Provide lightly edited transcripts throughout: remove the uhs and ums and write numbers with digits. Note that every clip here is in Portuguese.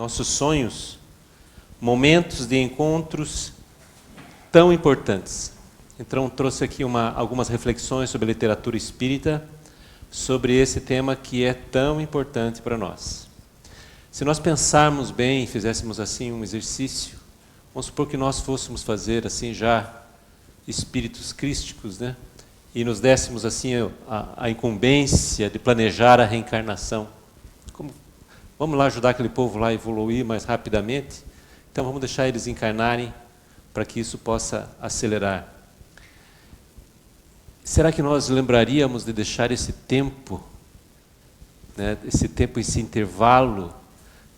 nossos sonhos, momentos de encontros tão importantes. Então, trouxe aqui algumas reflexões sobre a literatura espírita, sobre esse tema que é tão importante para nós. Se nós pensarmos bem, fizéssemos assim um exercício, vamos supor que nós fôssemos fazer assim já espíritos crísticos, né? E nos dessemos assim a incumbência de planejar a reencarnação. Vamos lá ajudar aquele povo lá a evoluir mais rapidamente? Então vamos deixar eles encarnarem para que isso possa acelerar. Será que nós lembraríamos de deixar esse tempo, né, esse intervalo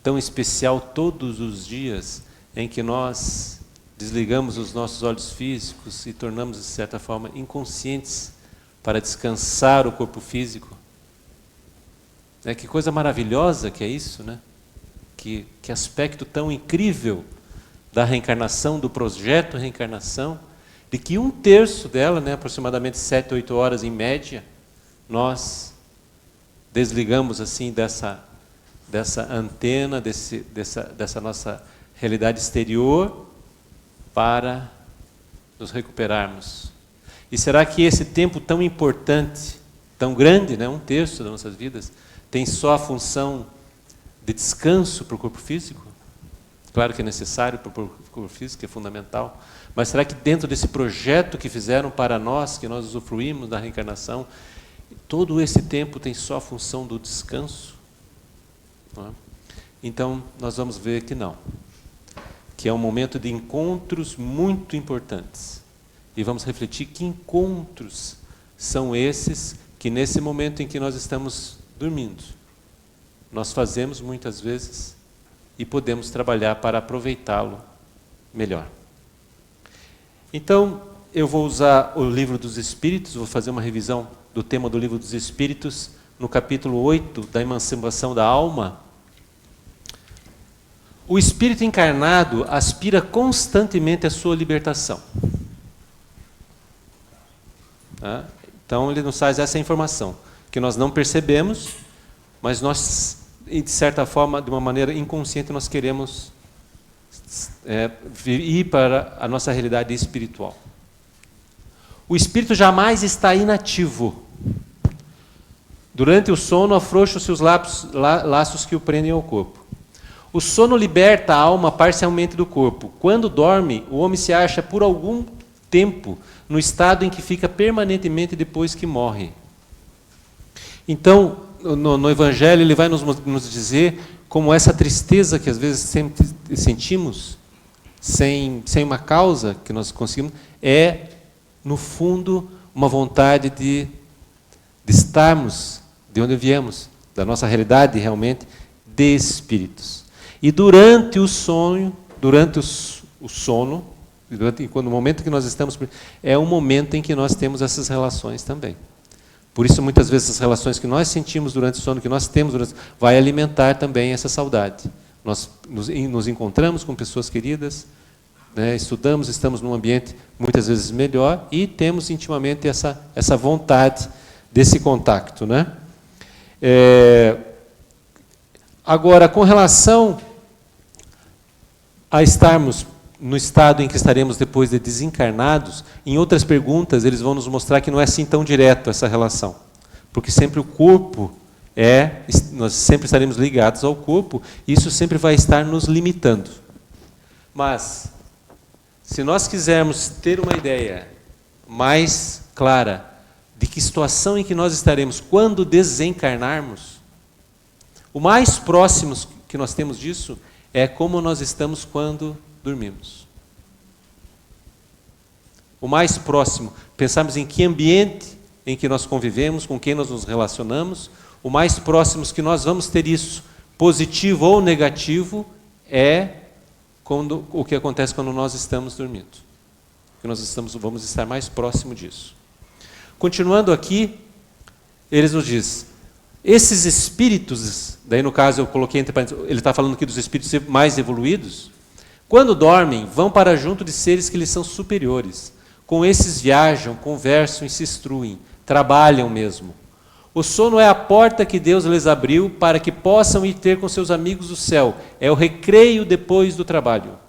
tão especial todos os dias em que nós desligamos os nossos olhos físicos e tornamos, de certa forma, inconscientes para descansar o corpo físico? Que coisa maravilhosa que é isso, né? Que aspecto tão incrível da reencarnação, do projeto reencarnação, de que 1/3 dela, né, aproximadamente 7, 8 horas em média, nós desligamos assim dessa antena, dessa nossa realidade exterior, para nos recuperarmos. E será que esse tempo tão importante, tão grande, né, 1/3 das nossas vidas, tem só a função de descanso para o corpo físico? Claro que é necessário para o corpo físico, que é fundamental. Mas será que dentro desse projeto que fizeram para nós, que nós usufruímos da reencarnação, todo esse tempo tem só a função do descanso? Não é? Então, nós vamos ver que não. Que é um momento de encontros muito importantes. E vamos refletir que encontros são esses que nesse momento em que nós estamos dormindo, nós fazemos muitas vezes e podemos trabalhar para aproveitá-lo melhor. Então, eu vou usar o Livro dos Espíritos, vou fazer uma revisão do tema do Livro dos Espíritos, no capítulo 8, da emancipação da alma. O espírito encarnado aspira constantemente à sua libertação. Tá? Então, ele nos traz essa informação, que nós não percebemos, mas nós, de certa forma, de uma maneira inconsciente, nós queremos ir para a nossa realidade espiritual. O espírito jamais está inativo. Durante o sono, afrouxa os seus laços que o prendem ao corpo. O sono liberta a alma parcialmente do corpo. Quando dorme, o homem se acha por algum tempo no estado em que fica permanentemente depois que morre. Então, no Evangelho, ele vai nos dizer como essa tristeza que às vezes sempre sentimos, sem uma causa que nós conseguimos, é, no fundo, uma vontade de estarmos de onde viemos, da nossa realidade realmente, de espíritos. E durante o sono, no momento que nós estamos, é o momento em que nós temos essas relações também. Por isso, muitas vezes, as relações que nós sentimos durante o sono, que nós temos, vai alimentar também essa saudade. Nós nos encontramos com pessoas queridas, né, estudamos, estamos num ambiente muitas vezes melhor e temos intimamente essa vontade desse contato, né? Agora, com relação a estarmos no estado em que estaremos depois de desencarnados, em outras perguntas eles vão nos mostrar que não é assim tão direto essa relação. Porque sempre o corpo nós sempre estaremos ligados ao corpo, e isso sempre vai estar nos limitando. Mas, se nós quisermos ter uma ideia mais clara de que situação em que nós estaremos quando desencarnarmos, o mais próximo que nós temos disso é como nós estamos quando dormimos. O mais próximo, pensarmos em que ambiente em que nós convivemos, com quem nós nos relacionamos, o mais próximo que nós vamos ter isso, positivo ou negativo, é o que acontece quando nós estamos dormindo. Que vamos estar mais próximo disso. Continuando aqui, eles nos diz, esses espíritos, daí no caso eu coloquei entre parênteses, ele está falando aqui dos espíritos mais evoluídos, quando dormem, vão para junto de seres que lhes são superiores. Com esses viajam, conversam e se instruem, trabalham mesmo. O sono é a porta que Deus lhes abriu para que possam ir ter com seus amigos o céu. É o recreio depois do trabalho.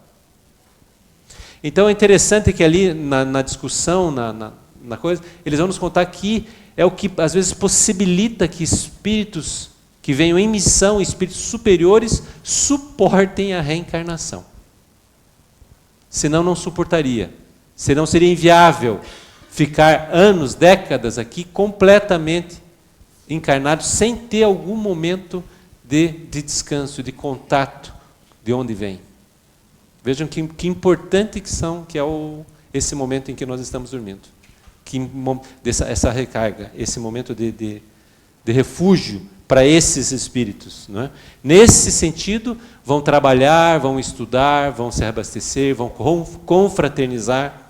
Então é interessante que ali na discussão, na coisa, eles vão nos contar que é o que às vezes possibilita que espíritos que venham em missão, espíritos superiores, suportem a reencarnação. Senão não suportaria. Senão seria inviável ficar anos, décadas aqui completamente encarnados sem ter algum momento de descanso, de contato de onde vem. Vejam que importante que é esse momento em que nós estamos dormindo. Essa recarga, esse momento de refúgio para esses espíritos. Não é? Nesse sentido, vão trabalhar, vão estudar, vão se abastecer, vão confraternizar.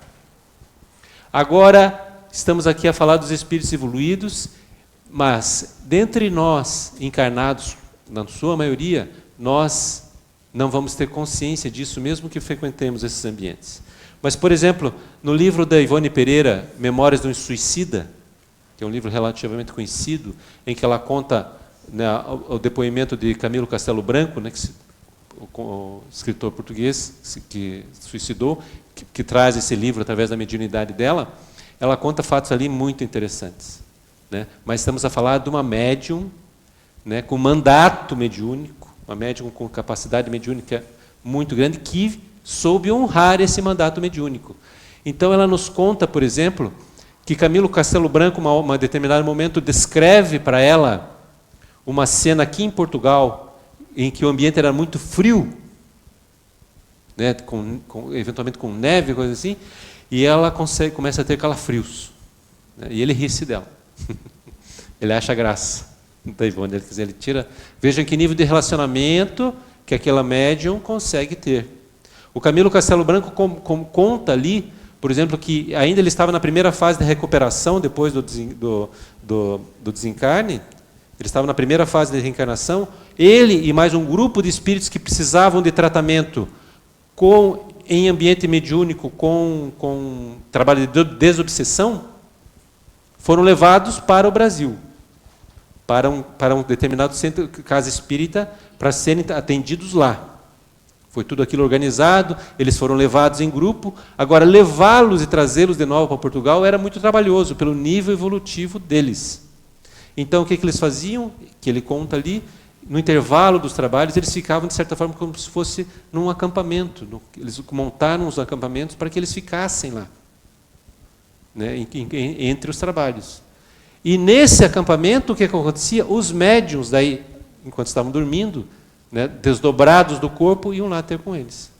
Agora, estamos aqui a falar dos espíritos evoluídos, mas, dentre nós, encarnados, na sua maioria, nós não vamos ter consciência disso, mesmo que frequentemos esses ambientes. Mas, por exemplo, no livro da Ivone Pereira, Memórias de um Suicida, que é um livro relativamente conhecido, em que ela conta, né, o depoimento de Camilo Castelo Branco, né, o escritor português que suicidou, que traz esse livro através da mediunidade dela, ela conta fatos ali muito interessantes. Né? Mas estamos a falar de uma médium, né, com mandato mediúnico, uma médium com capacidade mediúnica muito grande, que soube honrar esse mandato mediúnico. Então ela nos conta, por exemplo, que Camilo Castelo Branco, em determinado momento, descreve para ela uma cena aqui em Portugal, em que o ambiente era muito frio, né, eventualmente com neve, coisa assim, e ela começa a ter calafrios. Né, e ele ri-se dela. Ele acha graça. Ele tira. Vejam que nível de relacionamento que aquela médium consegue ter. O Camilo Castelo Branco conta ali, por exemplo, que ainda ele estava na primeira fase de recuperação depois do desencarne. Ele estava na primeira fase de reencarnação. Ele e mais um grupo de espíritos que precisavam de tratamento em ambiente mediúnico, com trabalho de desobsessão, foram levados para o Brasil, para um determinado centro, casa espírita, para serem atendidos lá. Foi tudo aquilo organizado, eles foram levados em grupo. Agora, levá-los e trazê-los de novo para Portugal era muito trabalhoso, pelo nível evolutivo deles. Então, o que eles faziam? Que ele conta ali, no intervalo dos trabalhos, eles ficavam, de certa forma, como se fosse num acampamento. Eles montaram os acampamentos para que eles ficassem lá, né, entre os trabalhos. E nesse acampamento, o que acontecia? Os médiuns, daí, enquanto estavam dormindo, né, desdobrados do corpo, iam lá ter com eles.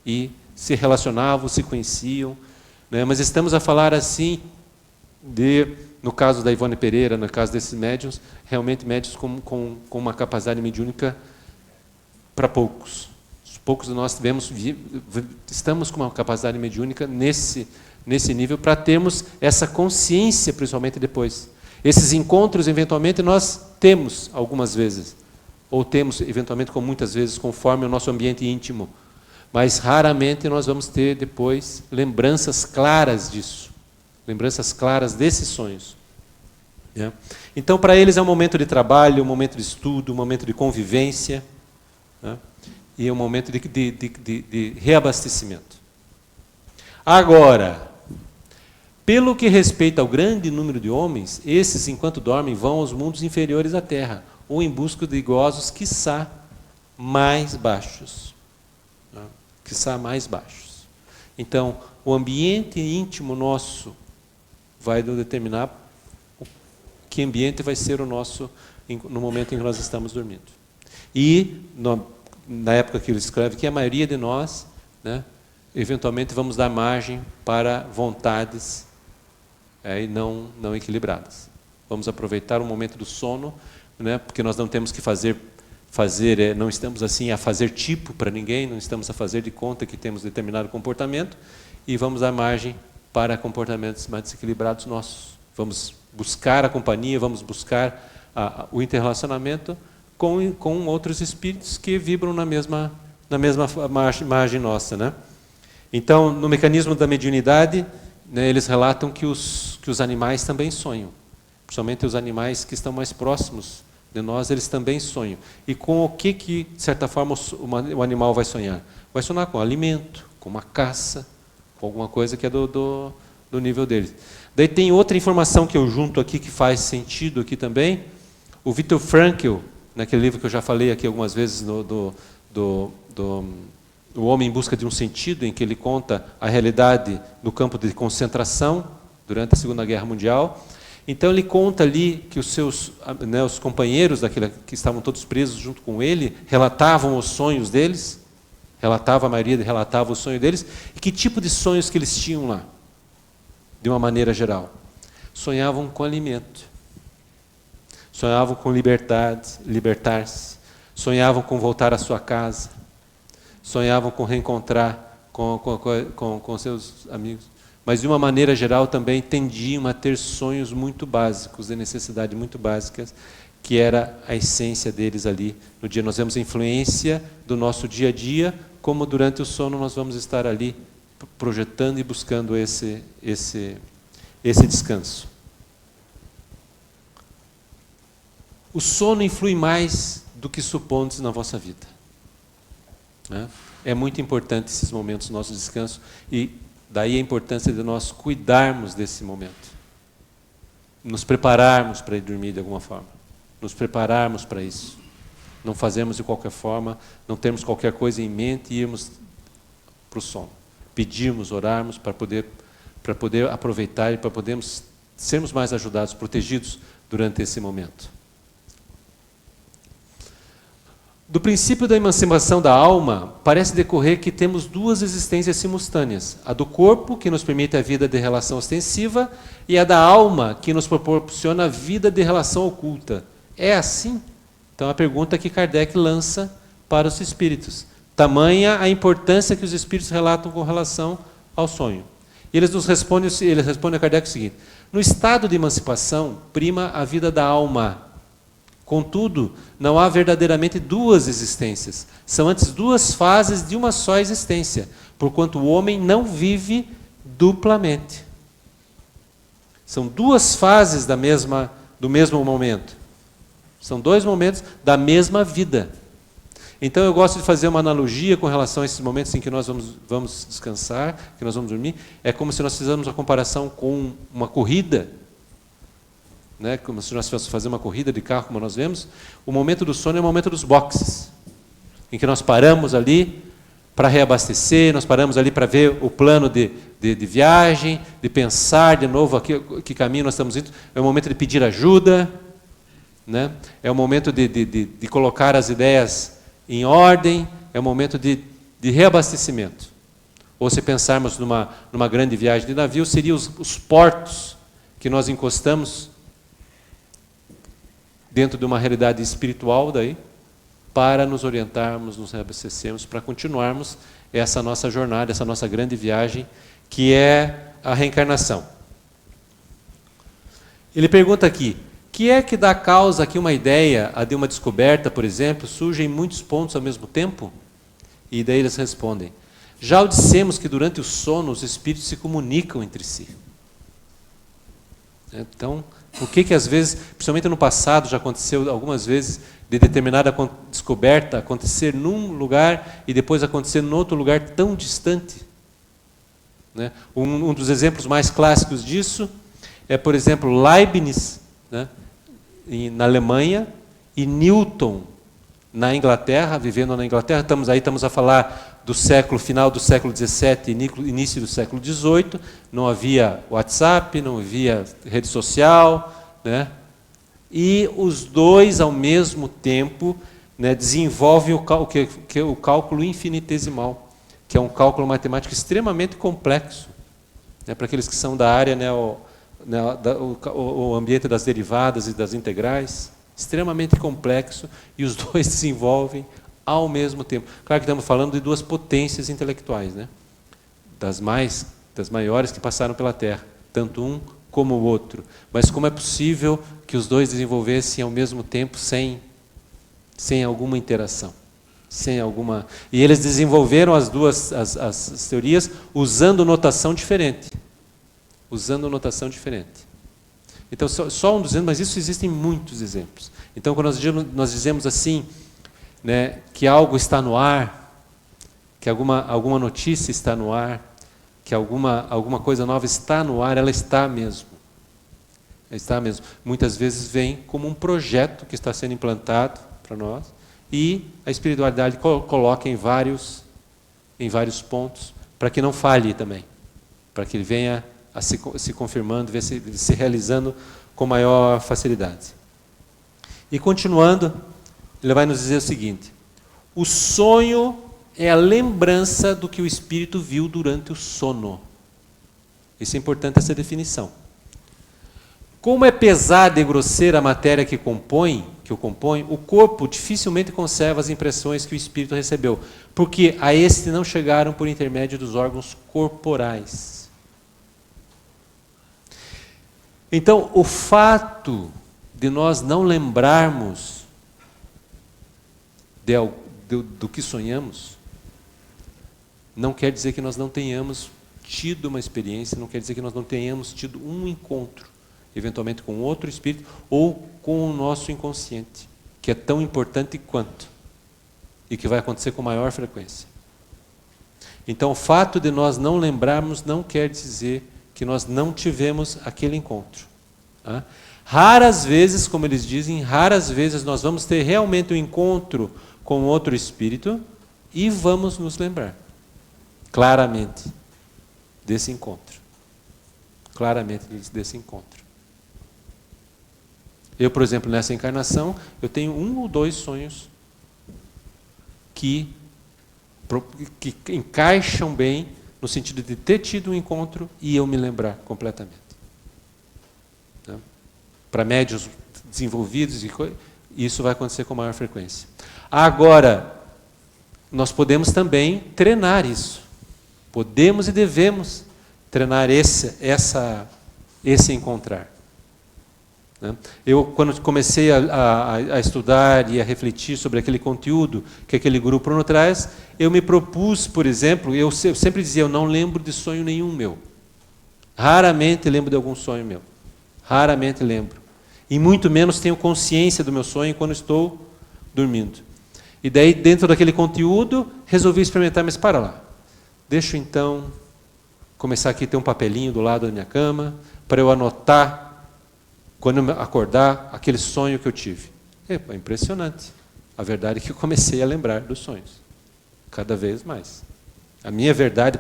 E se relacionavam, se conheciam. Né, mas estamos a falar assim, no caso da Ivone Pereira, no caso desses médiuns, realmente médiuns com uma capacidade mediúnica para poucos. Poucos de nós estamos com uma capacidade mediúnica nesse nível para termos essa consciência, principalmente depois. Esses encontros, eventualmente, nós temos algumas vezes, ou temos, eventualmente, com muitas vezes, conforme o nosso ambiente íntimo, mas raramente nós vamos ter depois lembranças claras disso, lembranças claras desses sonhos. Né? Então, para eles é um momento de trabalho, um momento de estudo, um momento de convivência, né? E é um momento de reabastecimento. Agora, pelo que respeita ao grande número de homens, esses, enquanto dormem, vão aos mundos inferiores à Terra, ou em busca de gozos, quiçá, mais baixos. Né? Quiçá mais baixos. Então, o ambiente íntimo nosso vai determinar que ambiente vai ser o nosso no momento em que nós estamos dormindo. E, na época que ele escreve, que a maioria de nós, né, eventualmente vamos dar margem para vontades não equilibradas. Vamos aproveitar o momento do sono, né, porque nós não temos que não estamos assim a fazer tipo para ninguém, não estamos a fazer de conta que temos determinado comportamento, e vamos dar margem para comportamentos mais desequilibrados nossos. Vamos buscar a companhia, vamos buscar o interrelacionamento com outros espíritos que vibram na mesma margem nossa. Né? Então, no mecanismo da mediunidade, né, eles relatam que os animais também sonham. Principalmente os animais que estão mais próximos de nós, eles também sonham. E com o que, de certa forma, o animal vai sonhar? Vai sonhar com alimento, com uma caça, com alguma coisa que é do nível deles. Daí tem outra informação que eu junto aqui, que faz sentido aqui também. O Viktor Frankl, naquele livro que eu já falei aqui algumas vezes, O Homem em Busca de um Sentido, em que ele conta a realidade do campo de concentração durante a Segunda Guerra Mundial. Então ele conta ali que os companheiros que estavam todos presos junto com ele relatavam os sonhos deles, a maioria relatava o sonho deles, e que tipo de sonhos que eles tinham lá, de uma maneira geral. Sonhavam com alimento, sonhavam com libertar-se, sonhavam com voltar à sua casa, sonhavam com reencontrar com seus amigos. Mas, de uma maneira geral, também tendiam a ter sonhos muito básicos, de necessidade muito básicas, que era a essência deles ali no dia. Nós vemos a influência do nosso dia a dia, como durante o sono nós vamos estar ali projetando e buscando esse descanso. O sono influi mais do que supondes na vossa vida. É muito importante esses momentos do nosso descanso, e daí a importância de nós cuidarmos desse momento. Nos prepararmos para ir dormir de alguma forma. Nos prepararmos para isso. Não fazermos de qualquer forma, não termos qualquer coisa em mente e irmos para o sono. Pedirmos, orarmos para poder aproveitar e para podermos sermos mais ajudados, protegidos durante esse momento. Do princípio da emancipação da alma, parece decorrer que temos duas existências simultâneas. A do corpo, que nos permite a vida de relação ostensiva, e a da alma, que nos proporciona a vida de relação oculta. É assim? Então, a pergunta que Kardec lança para os espíritos. Tamanha a importância que os espíritos relatam com relação ao sonho. E eles respondem a Kardec o seguinte: no estado de emancipação, prima a vida da alma. Contudo, não há verdadeiramente duas existências. São antes duas fases de uma só existência, porquanto o homem não vive duplamente. São duas fases do mesmo momento. São dois momentos da mesma vida. Então eu gosto de fazer uma analogia com relação a esses momentos em que nós vamos descansar, que nós vamos dormir. É como se nós fizéssemos uma comparação com uma corrida, né? Como se nós fôssemos fazer uma corrida de carro, como nós vemos. O momento do sono é o momento dos boxes, em que nós paramos ali para reabastecer, nós paramos ali para ver o plano de viagem, de pensar de novo aqui, que caminho nós estamos indo. É o momento de pedir ajuda, né? É o momento de colocar as ideias em ordem, é o momento de reabastecimento. Ou se pensarmos numa grande viagem de navio, seriam os portos que nós encostamos dentro de uma realidade espiritual daí, para nos orientarmos, nos reabastecermos, para continuarmos essa nossa jornada, essa nossa grande viagem, que é a reencarnação. Ele pergunta aqui, que é que dá causa a que uma ideia, a de uma descoberta, por exemplo, surge em muitos pontos ao mesmo tempo? E daí eles respondem, já o dissemos que durante o sono os espíritos se comunicam entre si. Então, por que às vezes, principalmente no passado, já aconteceu algumas vezes, de determinada descoberta acontecer num lugar e depois acontecer em outro lugar tão distante? Né? Um dos exemplos mais clássicos disso é, por exemplo, Leibniz, né, na Alemanha, e Newton na Inglaterra, vivendo na Inglaterra. Estamos a falar do final do século XVII, início do século XVIII, não havia WhatsApp, não havia rede social, né? E os dois, ao mesmo tempo, né, desenvolvem o cálculo infinitesimal, que é um cálculo matemático extremamente complexo, né, para aqueles que são da área, né, o ambiente das derivadas e das integrais, extremamente complexo, e os dois desenvolvem ao mesmo tempo. Claro que estamos falando de duas potências intelectuais, né? Das maiores que passaram pela Terra, tanto um como o outro. Mas como é possível que os dois desenvolvessem ao mesmo tempo sem alguma interação? E eles desenvolveram as teorias usando notação diferente. Então, só um dos exemplos, mas isso existem muitos exemplos. Então, quando nós dizemos assim, né, que algo está no ar, que alguma notícia está no ar, que alguma coisa nova está no ar, ela está mesmo. Ela está mesmo. Muitas vezes vem como um projeto que está sendo implantado para nós, e a espiritualidade coloca em vários pontos, para que não falhe também, para que ele venha a se confirmando, venha se realizando com maior facilidade. E continuando, ele vai nos dizer o seguinte: o sonho é a lembrança do que o espírito viu durante o sono. Isso é importante, essa definição. Como é pesada e grosseira a matéria que o compõe, o corpo dificilmente conserva as impressões que o espírito recebeu, porque a este não chegaram por intermédio dos órgãos corporais. Então, o fato de nós não lembrarmos do que sonhamos, não quer dizer que nós não tenhamos tido uma experiência, não quer dizer que nós não tenhamos tido um encontro, eventualmente com outro espírito, ou com o nosso inconsciente, que é tão importante quanto, e que vai acontecer com maior frequência. Então, o fato de nós não lembrarmos não quer dizer que nós não tivemos aquele encontro. Tá? Raras vezes, como eles dizem, raras vezes nós vamos ter realmente um encontro com outro espírito e vamos nos lembrar claramente desse encontro. Claramente desse encontro. Eu, por exemplo, nessa encarnação, eu tenho 1 ou 2 sonhos que encaixam bem no sentido de ter tido um encontro e eu me lembrar completamente. Tá? Para médiuns desenvolvidos, isso vai acontecer com maior frequência. Agora, nós podemos também treinar isso. Podemos e devemos treinar esse encontrar. Eu, quando comecei a estudar e a refletir sobre aquele conteúdo que aquele grupo nos traz, eu me propus, por exemplo, eu sempre dizia, eu não lembro de sonho nenhum meu. Raramente lembro de algum sonho meu. Raramente lembro. E muito menos tenho consciência do meu sonho quando estou dormindo. E daí, dentro daquele conteúdo, resolvi experimentar, mas para lá. Deixa eu então começar aqui a ter um papelinho do lado da minha cama, para eu anotar, quando eu acordar, aquele sonho que eu tive. É impressionante. A verdade é que eu comecei a lembrar dos sonhos. Cada vez mais. A minha verdade,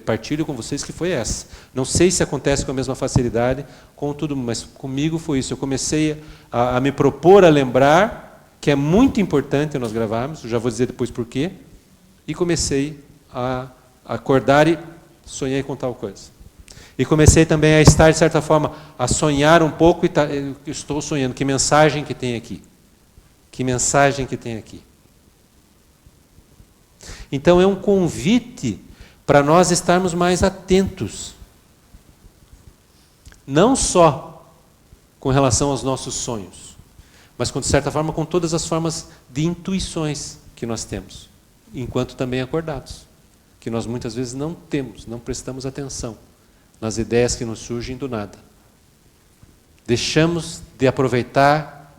partilho com vocês que foi essa. Não sei se acontece com a mesma facilidade, com tudo, mas comigo foi isso. Eu comecei a me propor a lembrar, que é muito importante nós gravarmos, eu já vou dizer depois por quê, e comecei a acordar e sonhei com tal coisa. E comecei também a estar, de certa forma, a sonhar um pouco, eu estou sonhando, que mensagem que tem aqui? Que mensagem que tem aqui? Então é um convite para nós estarmos mais atentos. Não só com relação aos nossos sonhos, mas, de certa forma, com todas as formas de intuições que nós temos, enquanto também acordados, que nós muitas vezes não temos, não prestamos atenção nas ideias que nos surgem do nada. Deixamos de aproveitar,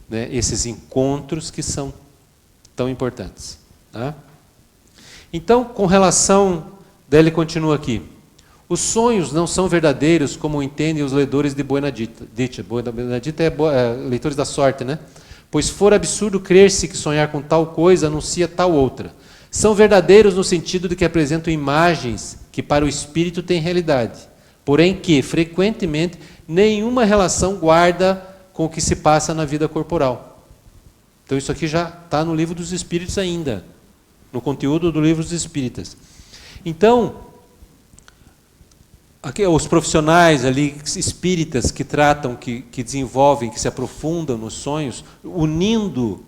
né, esses encontros que são tão importantes. Tá? Então, com relação, daí ele continua aqui, os sonhos não são verdadeiros como entendem os leitores de Buena Dita. Buena Dita é leitores da sorte, né? Pois for absurdo crer-se que sonhar com tal coisa anuncia tal outra. São verdadeiros no sentido de que apresentam imagens que para o espírito têm realidade, porém que, frequentemente, nenhuma relação guarda com o que se passa na vida corporal. Então isso aqui já está no Livro dos Espíritos ainda, no conteúdo do Livro dos Espíritas. Então, aqui, os profissionais ali, espíritas, que tratam, que desenvolvem, que se aprofundam nos sonhos, unindo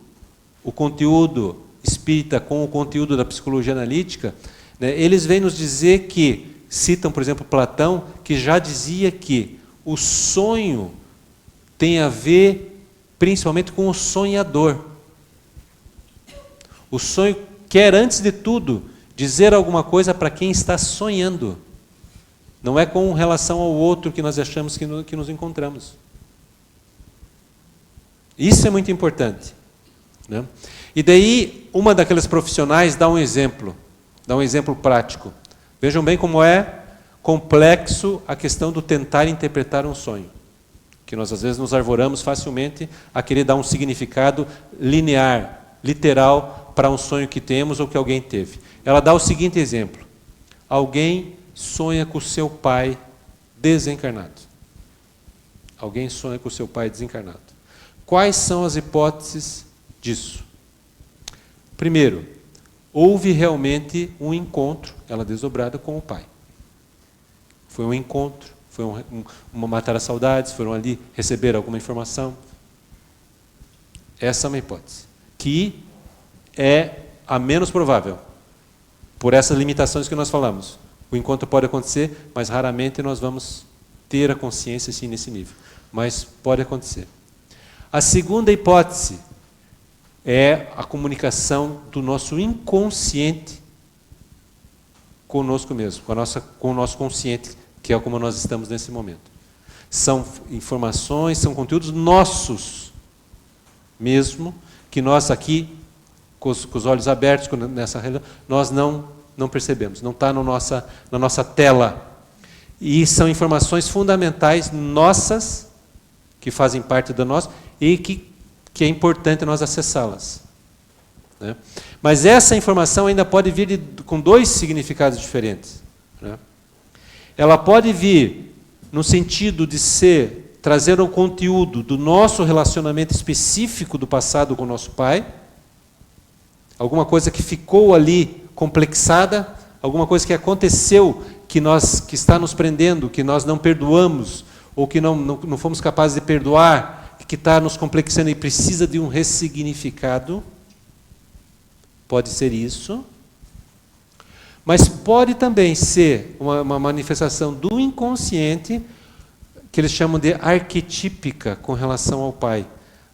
o conteúdo espírita com o conteúdo da psicologia analítica, né, eles vêm nos dizer que, citam, por exemplo, Platão, que já dizia que o sonho tem a ver principalmente com o sonhador. O sonho quer, antes de tudo, dizer alguma coisa para quem está sonhando. Não é com relação ao outro que nós achamos que nos encontramos. Isso é muito importante, né? E daí, uma daqueles profissionais dá um exemplo prático. Vejam bem como é complexo a questão do tentar interpretar um sonho. Que nós às vezes nos arvoramos facilmente a querer dar um significado linear, literal, para um sonho que temos ou que alguém teve. Ela dá o seguinte exemplo. Alguém sonha com o seu pai desencarnado. Alguém sonha com o seu pai desencarnado. Quais são as hipóteses disso? Primeiro, houve realmente um encontro, ela desdobrada, com o pai. Foi um encontro, foi uma matar as saudades, foram ali receber alguma informação. Essa é uma hipótese, que é a menos provável, por essas limitações que nós falamos. O encontro pode acontecer, mas raramente nós vamos ter a consciência assim nesse nível. Mas pode acontecer. A segunda hipótese é a comunicação do nosso inconsciente conosco mesmo, com o nosso consciente, que é como nós estamos nesse momento. São informações, são conteúdos nossos mesmo, que nós aqui, com os olhos abertos, nessa realidade, nós não percebemos, não está na nossa tela. E são informações fundamentais nossas, que fazem parte da nossa, e que é importante nós acessá-las, né? Mas essa informação ainda pode vir com dois significados diferentes, né? Ela pode vir no sentido de trazer um conteúdo do nosso relacionamento específico do passado com o nosso pai, alguma coisa que ficou ali complexada, alguma coisa que aconteceu que está nos prendendo, que nós não perdoamos, ou que não fomos capazes de perdoar, que está nos complexando e precisa de um ressignificado. Pode ser isso. Mas pode também ser uma manifestação do inconsciente, que eles chamam de arquetípica com relação ao pai.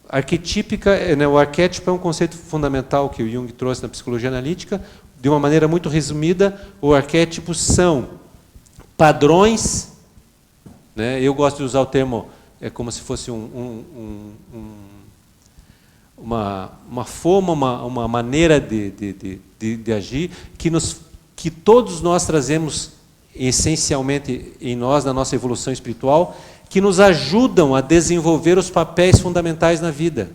Arquetípica, o arquétipo é um conceito fundamental que o Jung trouxe na psicologia analítica. De uma maneira muito resumida, o arquétipo são padrões, né? Eu gosto de usar o termo, é como se fosse uma forma, uma maneira de agir que todos nós trazemos essencialmente em nós, na nossa evolução espiritual, que nos ajudam a desenvolver os papéis fundamentais na vida.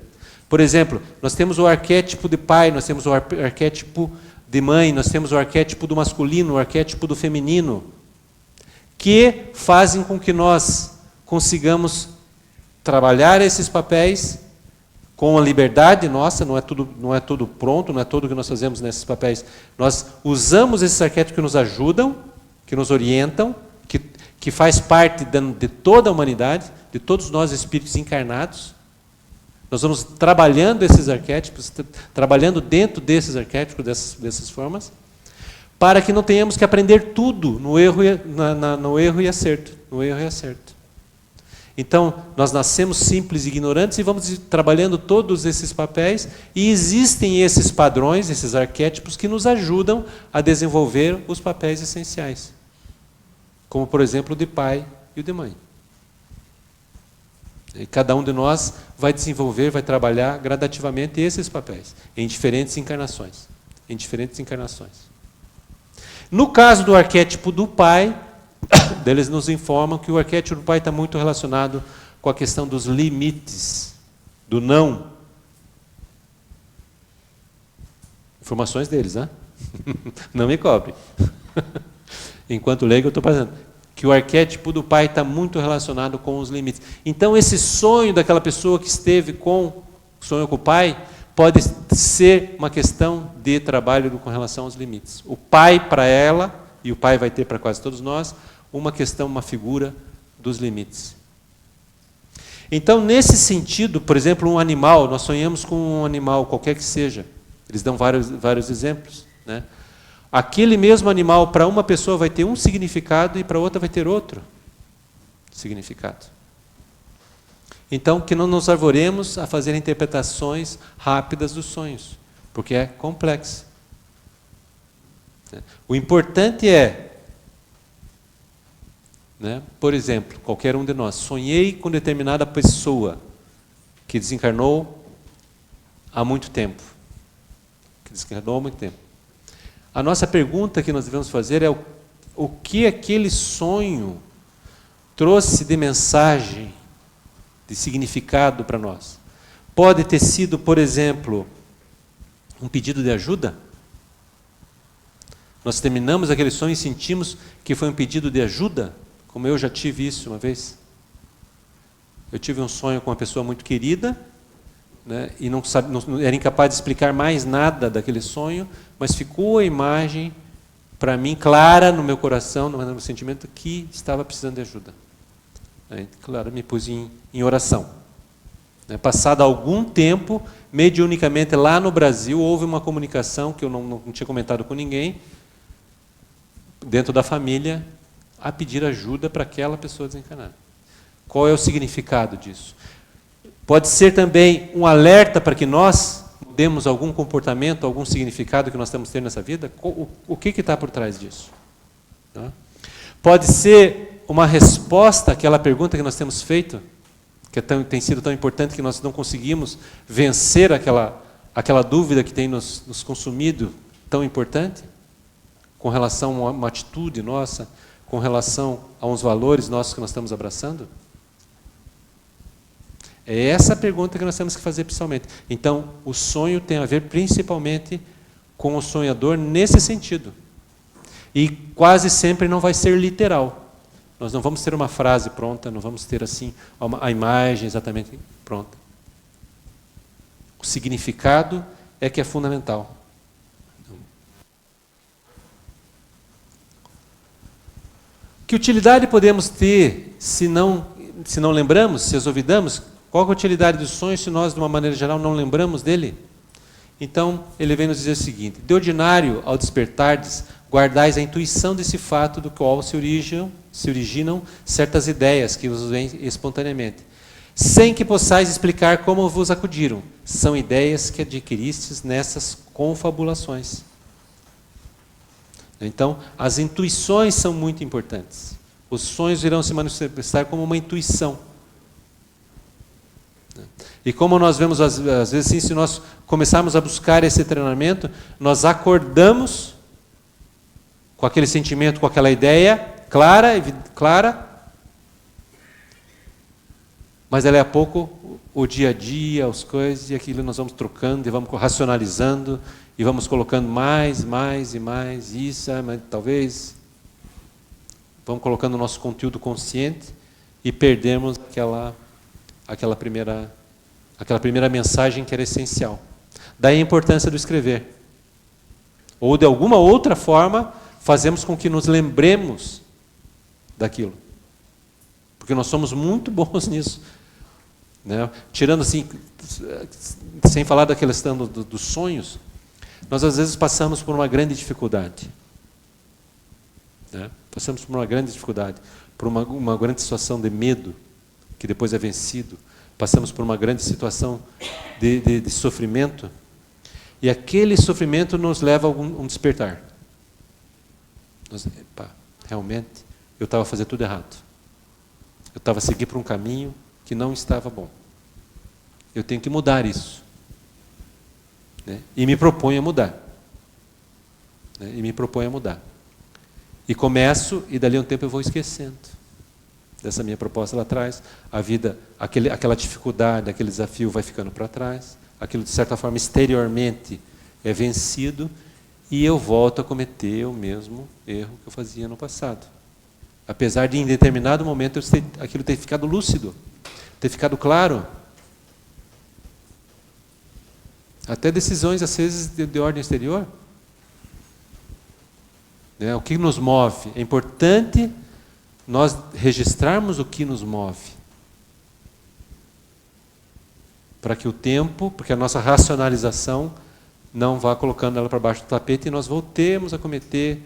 Por exemplo, nós temos o arquétipo de pai, nós temos o arquétipo de mãe, nós temos o arquétipo do masculino, o arquétipo do feminino, que fazem com que nós consigamos trabalhar esses papéis com a liberdade nossa. Não é tudo pronto, não é tudo que nós fazemos nesses papéis. Nós usamos esses arquétipos que nos ajudam, que nos orientam, que faz parte de toda a humanidade, de todos nós espíritos encarnados. Nós vamos trabalhando esses arquétipos, trabalhando dentro desses arquétipos, dessas formas, para que não tenhamos que aprender tudo no erro e acerto. Então, nós nascemos simples e ignorantes e vamos trabalhando todos esses papéis, e existem esses padrões, esses arquétipos, que nos ajudam a desenvolver os papéis essenciais. Como, por exemplo, o de pai e o de mãe. E cada um de nós vai desenvolver, vai trabalhar gradativamente esses papéis, em diferentes encarnações. No caso do arquétipo do pai, eles nos informam que o arquétipo do pai está muito relacionado com a questão dos limites, do não. Informações deles, né? Não me cobre. Enquanto leigo, eu estou passando. Que o arquétipo do pai está muito relacionado com os limites. Então, esse sonho daquela pessoa que esteve sonho com o pai, pode ser uma questão de trabalho com relação aos limites. O pai para ela, e o pai vai ter para quase todos nós, uma figura dos limites. Então, nesse sentido, por exemplo, um animal, nós sonhamos com um animal, qualquer que seja. Eles dão vários exemplos, né? Aquele mesmo animal, para uma pessoa vai ter um significado e para outra vai ter outro significado. Então, que não nos arvoremos a fazer interpretações rápidas dos sonhos, porque é complexo. O importante é né? Por exemplo, qualquer um de nós, sonhei com determinada pessoa que desencarnou há muito tempo. A nossa pergunta que nós devemos fazer é o que aquele sonho trouxe de mensagem, de significado para nós. Pode ter sido, por exemplo, um pedido de ajuda? Nós terminamos aquele sonho e sentimos que foi um pedido de ajuda, como eu já tive isso uma vez. Eu tive um sonho com uma pessoa muito querida, né, e não era incapaz de explicar mais nada daquele sonho, mas ficou a imagem para mim clara no meu coração, no meu sentimento, que estava precisando de ajuda. Aí, claro, me pus em oração. Passado algum tempo, mediunicamente lá no Brasil, houve uma comunicação que eu não tinha comentado com ninguém, dentro da família, a pedir ajuda para aquela pessoa desencarnada. Qual é o significado disso? Pode ser também um alerta para que nós demos algum comportamento, algum significado que nós temos que ter nessa vida. O que está por trás disso? Pode ser uma resposta àquela pergunta que nós temos feito, que tem sido tão importante que nós não conseguimos vencer aquela dúvida que tem nos consumido, tão importante, com relação a uma atitude nossa, com relação a uns valores nossos que nós estamos abraçando? É essa a pergunta que nós temos que fazer principalmente. Então, o sonho tem a ver principalmente com o sonhador nesse sentido. E quase sempre não vai ser literal. Nós não vamos ter uma frase pronta, não vamos ter assim a imagem exatamente pronta. O significado é que é fundamental. Que utilidade podemos ter se não lembramos, se as olvidamos? Qual é a utilidade do sonho se nós, de uma maneira geral, não lembramos dele? Então, ele vem nos dizer o seguinte: de ordinário, ao despertardes, guardais a intuição desse fato do qual se originam certas ideias que vos vêm espontaneamente, sem que possais explicar como vos acudiram. São ideias que adquiristes nessas confabulações. Então, as intuições são muito importantes. Os sonhos irão se manifestar como uma intuição. E como nós vemos, às vezes, sim, se nós começarmos a buscar esse treinamento, nós acordamos com aquele sentimento, com aquela ideia clara, mas dali a pouco o dia a dia, as coisas, e aquilo nós vamos trocando, e vamos racionalizando, e vamos colocando mais, isso, mas talvez, vamos colocando o nosso conteúdo consciente, e perdemos aquela primeira mensagem que era essencial. Daí a importância do escrever. Ou de alguma outra forma, fazemos com que nos lembremos daquilo. Porque nós somos muito bons nisso. Né? Tirando assim, sem falar daquela questão dos sonhos, nós às vezes passamos por uma grande dificuldade. Né? Passamos por uma grande dificuldade, por uma grande situação de medo, que depois é vencido. Passamos por uma grande situação de sofrimento, e aquele sofrimento nos leva a um despertar. Realmente, eu estava fazendo tudo errado. Eu estava seguindo por um caminho que não estava bom. Eu tenho que mudar isso. Né? E me proponho a mudar. E começo, e dali a um tempo eu vou esquecendo dessa minha proposta lá atrás. A vida, aquela dificuldade, aquele desafio vai ficando para trás. Aquilo, de certa forma, exteriormente é vencido, e eu volto a cometer o mesmo erro que eu fazia no passado. Apesar de, em determinado momento, aquilo ter ficado lúcido, ter ficado claro. Até decisões, às vezes, de ordem exterior. O que nos move? É importante nós registrarmos o que nos move. Para que porque a nossa racionalização não vá colocando ela para baixo do tapete, e nós voltemos a cometer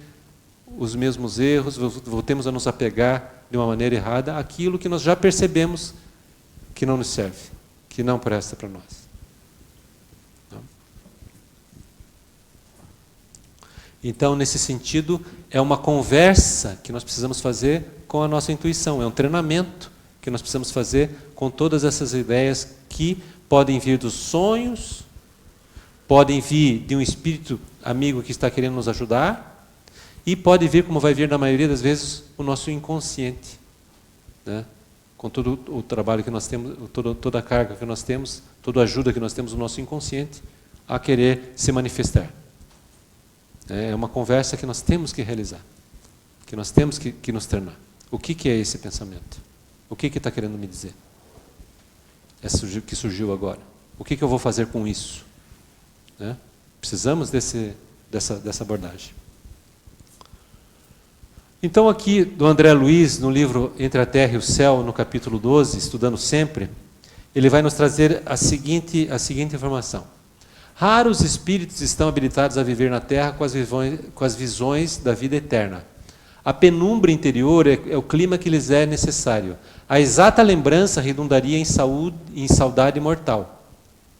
os mesmos erros, voltemos a nos apegar de uma maneira errada àquilo que nós já percebemos que não nos serve, que não presta para nós. Então, nesse sentido, é uma conversa que nós precisamos fazer com a nossa intuição. É um treinamento que nós precisamos fazer com todas essas ideias que podem vir dos sonhos, podem vir de um espírito amigo que está querendo nos ajudar, e pode vir, como vai vir na maioria das vezes, o nosso inconsciente, né? Com todo o trabalho que nós temos, toda a carga que nós temos, toda a ajuda que nós temos no nosso inconsciente a querer se manifestar. É uma conversa que nós temos que realizar, que nós temos que nos treinar. O que é esse pensamento? O que está querendo me dizer? Que surgiu agora. O que eu vou fazer com isso? Né? Precisamos dessa abordagem. Então aqui do André Luiz, no livro Entre a Terra e o Céu, no capítulo 12, Estudando Sempre, ele vai nos trazer a seguinte informação. Raros espíritos estão habilitados a viver na Terra com as visões da vida eterna. A penumbra interior é o clima que lhes é necessário. A exata lembrança redundaria em saudade mortal.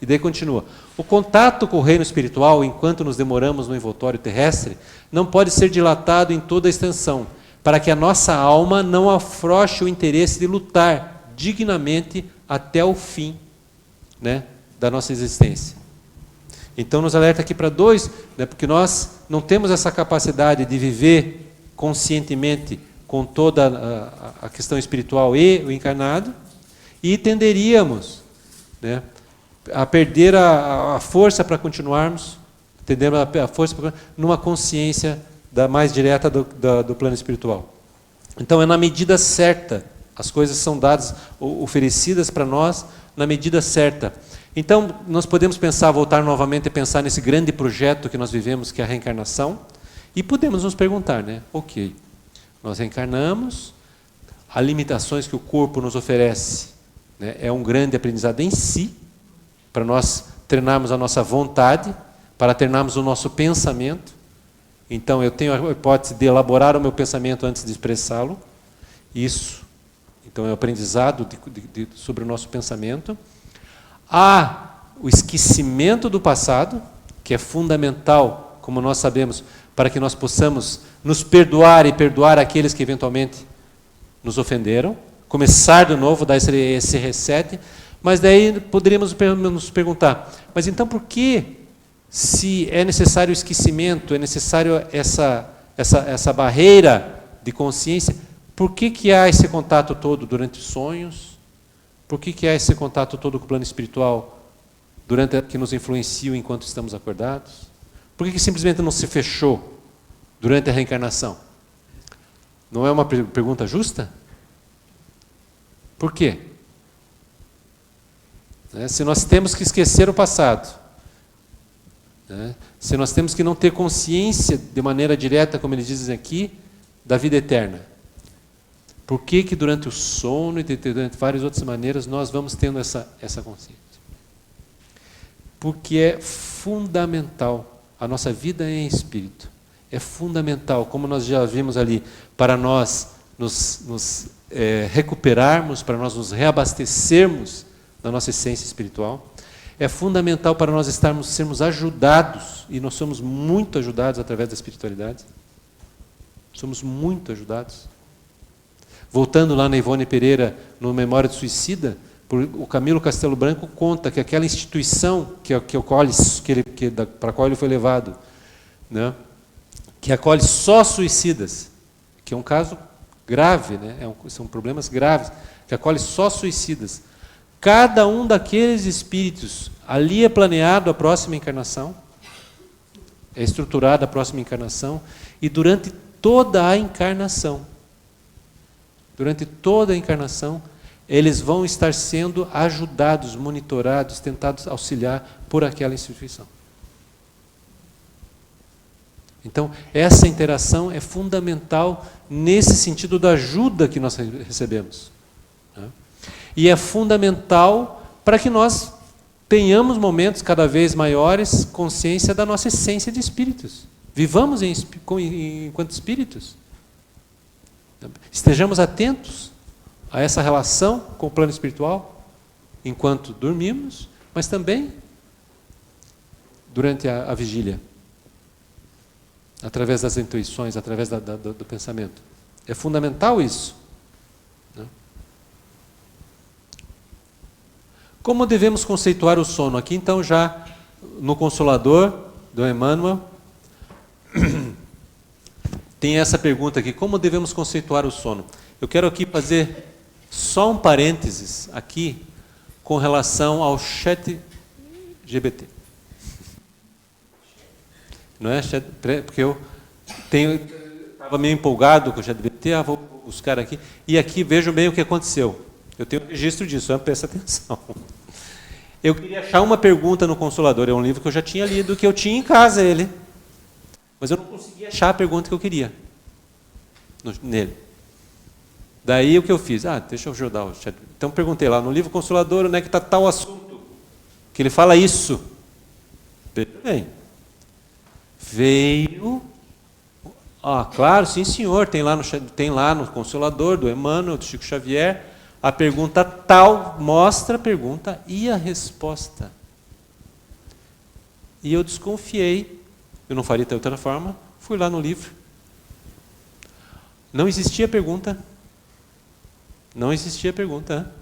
E daí continua. O contato com o reino espiritual, enquanto nos demoramos no envoltório terrestre, não pode ser dilatado em toda a extensão, para que a nossa alma não afrouxe o interesse de lutar dignamente até o fim, né, da nossa existência. Então nos alerta aqui para dois, né, porque nós não temos essa capacidade de viver conscientemente com toda a questão espiritual e o encarnado, e tenderíamos, né, a perder a força para continuarmos, entendemos a força numa consciência mais direta do plano espiritual. Então é na medida certa, as coisas são dadas, oferecidas para nós na medida certa. Então nós podemos voltar novamente a pensar nesse grande projeto que nós vivemos, que é a reencarnação, e podemos nos perguntar, né? Ok, nós reencarnamos, as limitações que o corpo nos oferece, né, é um grande aprendizado em si, para nós treinarmos a nossa vontade, para treinarmos o nosso pensamento. Então eu tenho a hipótese de elaborar o meu pensamento antes de expressá-lo. Isso, então é o aprendizado sobre o nosso pensamento. Há o esquecimento do passado, que é fundamental, como nós sabemos, para que nós possamos nos perdoar e perdoar aqueles que eventualmente nos ofenderam, começar de novo, dar esse reset. Mas daí poderíamos nos perguntar, mas então por que, se é necessário o esquecimento, é necessário essa barreira de consciência, por que há esse contato todo durante os sonhos? Por que há esse contato todo com o plano espiritual que nos influencia enquanto estamos acordados? Por que simplesmente não se fechou durante a reencarnação? Não é uma pergunta justa? Por quê? Se nós temos que esquecer o passado, né? Se nós temos que não ter consciência de maneira direta, como eles dizem aqui, da vida eterna, por que durante o sono e durante várias outras maneiras nós vamos tendo essa consciência? Porque é fundamental, a nossa vida em espírito, é fundamental, como nós já vimos ali, para nós nos recuperarmos, para nós nos reabastecermos da nossa essência espiritual, é fundamental para nós sermos ajudados, e nós somos muito ajudados através da espiritualidade. Somos muito ajudados. Voltando lá na Ivone Pereira, no Memória do Suicida, o Camilo Castelo Branco conta que aquela instituição para a qual ele foi levado, né, que acolhe só suicidas, que é um caso grave, né, são problemas graves, que acolhe só suicidas. Cada um daqueles espíritos, ali é planeado a próxima encarnação, é estruturada a próxima encarnação, e durante toda a encarnação, eles vão estar sendo ajudados, monitorados, tentados auxiliar por aquela instituição. Então, essa interação é fundamental nesse sentido da ajuda que nós recebemos. E é fundamental para que nós tenhamos momentos cada vez maiores, consciência da nossa essência de espíritos. Vivamos enquanto espíritos. Estejamos atentos a essa relação com o plano espiritual, enquanto dormimos, mas também durante a vigília, através das intuições, através do pensamento. É fundamental isso. Como devemos conceituar o sono? Aqui então já no Consolador do Emmanuel tem essa pergunta aqui: como devemos conceituar o sono? Eu quero aqui fazer só um parênteses aqui com relação ao ChatGPT. Não é? Porque eu estava meio empolgado com o ChatGPT, vou buscar aqui. E aqui vejam bem o que aconteceu. Eu tenho um registro disso, presta atenção. Eu queria achar uma pergunta no Consolador, é um livro que eu já tinha lido, que eu tinha em casa ele. Mas eu não conseguia achar a pergunta que eu queria nele. Daí o que eu fiz? Deixa eu ajudar o chat. Então perguntei lá, no livro Consolador, onde é que está tal assunto? Que ele fala isso. Bem, veio... claro, sim senhor, tem lá no Consolador, do Emmanuel, do Chico Xavier, a pergunta tal, mostra a pergunta e a resposta. E eu desconfiei, eu não faria de outra forma, fui lá no livro. Não existia pergunta. Não existia pergunta.